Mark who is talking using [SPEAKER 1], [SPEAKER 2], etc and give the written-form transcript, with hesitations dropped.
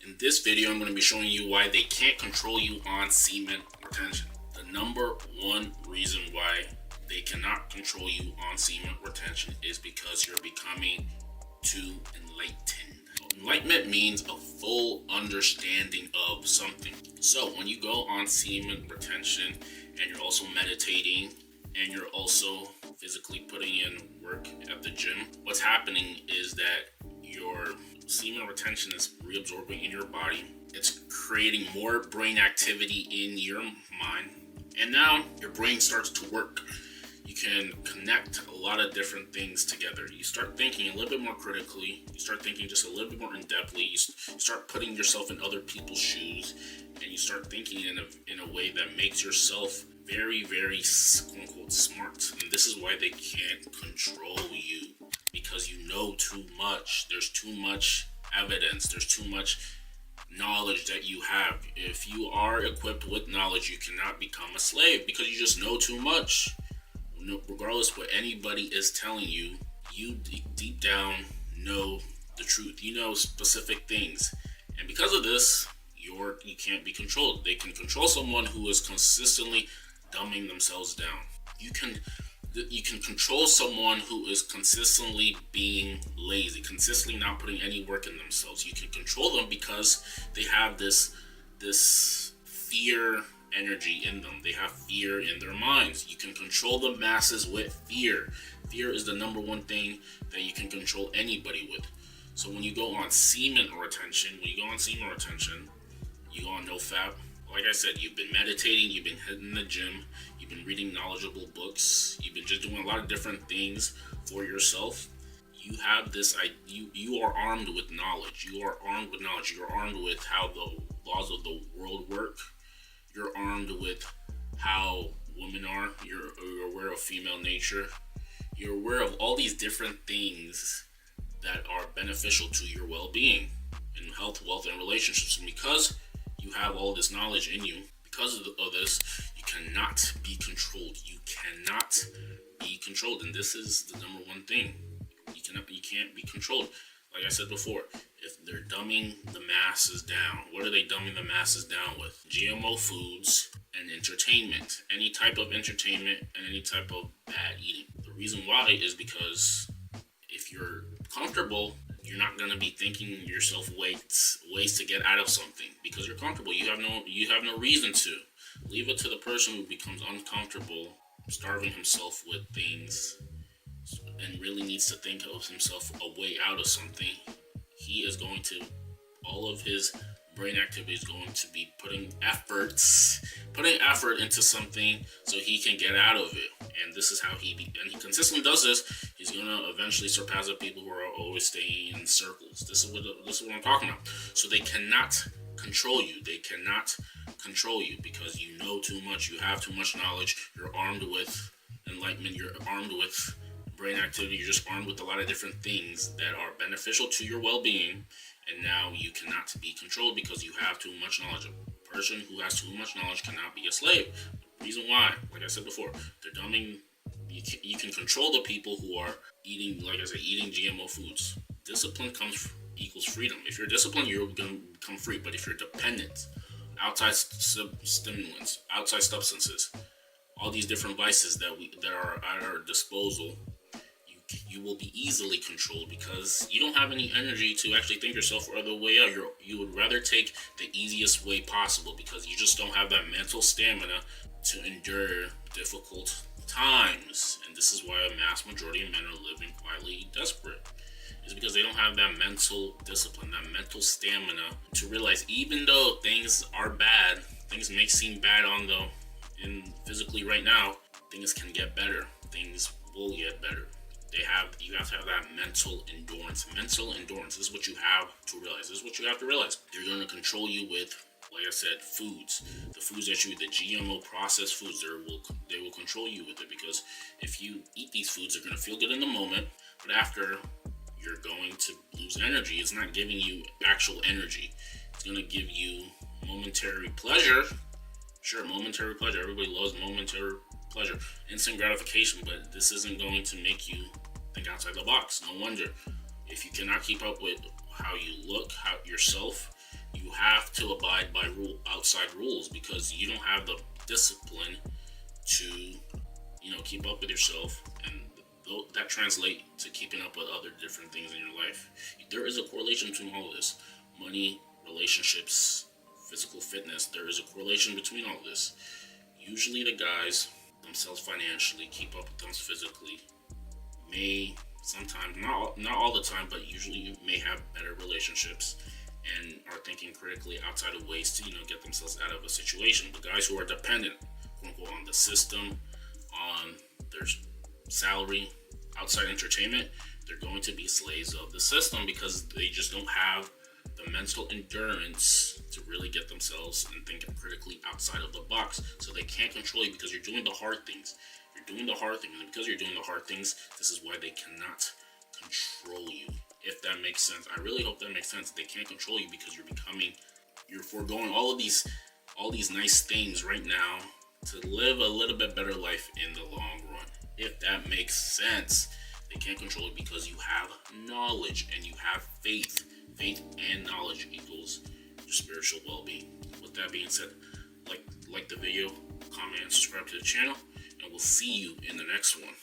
[SPEAKER 1] In this video, I'm going to be showing you why they can't control you on semen retention. The number one reason why they cannot control you on semen retention is because you're becoming too enlightened. Enlightenment means a full understanding of something. So when you go on semen retention and you're also meditating and you're also physically putting in work at the gym, what's happening is that your semen retention is reabsorbing in your body. It's creating more brain activity in your mind. And now your brain starts to work. You can connect a lot of different things together. You start thinking a little bit more critically. You start thinking just a little bit more in-depthly. You start putting yourself in other people's shoes. And you start thinking in a way that makes yourself very, very, quote-unquote, smart. And this is why they can't control you. Because you know too much. There's too much evidence. There's too much knowledge that you have. If you are equipped with knowledge, you cannot become a slave because you just know too much. Regardless what anybody is telling you, you deep down know the truth. You know specific things. And because of this, you can't be controlled. They can control someone who is consistently dumbing themselves down. You can control someone who is consistently being lazy, consistently not putting any work in themselves. You can control them because they have this fear energy in them. They have fear in their minds. You can control the masses with fear. Fear is the number one thing that you can control anybody with. So when you go on semen retention, you go on NoFap. Like I said, you've been meditating, you've been hitting the gym, you've been reading knowledgeable books, you've been just doing a lot of different things for yourself. You have this, you are armed with knowledge. You are armed with knowledge. You're armed with how the laws of the world work. You're armed with how women are. You're aware of female nature. You're aware of all these different things that are beneficial to your well-being in health, wealth, and relationships. And because you have all this knowledge in you, because of this, you cannot be controlled. You cannot be controlled. And this is the number one thing. You can't be controlled. Like I said before, if they're dumbing the masses down, what are they dumbing the masses down with? GMO foods and entertainment. Any type of entertainment and any type of bad eating. The reason why is because if you're comfortable, you're not going to be thinking yourself ways to get out of something because you're comfortable. You have no reason to. Leave it to the person who becomes uncomfortable, starving himself with things, and really needs to think of himself a way out of something. He is going to, all of his brain activity is going to be putting effort into something so he can get out of it. And this is how and he consistently does this. He's going to eventually surpass the people who are always staying in circles. This is what I'm talking about. So they cannot control you. They cannot control you because you know too much. You have too much knowledge. You're armed with enlightenment. You're armed with brain activity. You're just armed with a lot of different things that are beneficial to your well-being. And now you cannot be controlled because you have too much knowledge. A person who has too much knowledge cannot be a slave. The reason why, like I said before, they're dumbing. You can control the people who are eating GMO foods. Discipline equals freedom. If you're disciplined, you're going to become free. But if you're dependent, outside stimulants, outside substances, all these different vices that are at our disposal, you will be easily controlled because you don't have any energy to actually think yourself or other way out. You would rather take the easiest way possible because you just don't have that mental stamina to endure difficult times. And this is why a mass majority of men are living quietly desperate. It's because they don't have that mental discipline, that mental stamina to realize even though things are bad, things may seem bad physically right now, things can get better. Things will get better. You have to have that mental endurance. Mental endurance. This is what you have to realize. They're going to control you with, like I said, foods. The foods that you eat, the GMO processed foods, they will control you with it because if you eat these foods, they're going to feel good in the moment, but after, you're going to lose energy. It's not giving you actual energy. It's going to give you momentary pleasure. Sure, momentary pleasure. Everybody loves momentary pleasure, instant gratification, but this isn't going to make you think outside the box. No wonder. If you cannot keep up with how you look, yourself, you have to abide by outside rules because you don't have the discipline to, keep up with yourself, and that translate to keeping up with other different things in your life. There is a correlation between all of this: money, relationships, physical fitness. There is a correlation between all of this. Usually, the guys themselves financially keep up with them physically. May sometimes, not all the time, but usually you may have better relationships and are thinking critically outside of ways to get themselves out of a situation. The guys who are dependent, quote unquote, on the system, on their salary, outside entertainment, they're going to be slaves of the system because they just don't have the mental endurance to really get themselves and think critically outside of the box. So they can't control you because you're doing the hard things. You're doing the hard things, and because you're doing the hard things, this is why they cannot control you. If that makes sense. I really hope that makes sense. They can't control you because you're foregoing all these nice things right now to live a little bit better life in the long run. If that makes sense. They can't control you because you have knowledge and you have faith. Faith and knowledge equals your spiritual well-being. With that being said, like the video, comment, and subscribe to the channel, and we'll see you in the next one.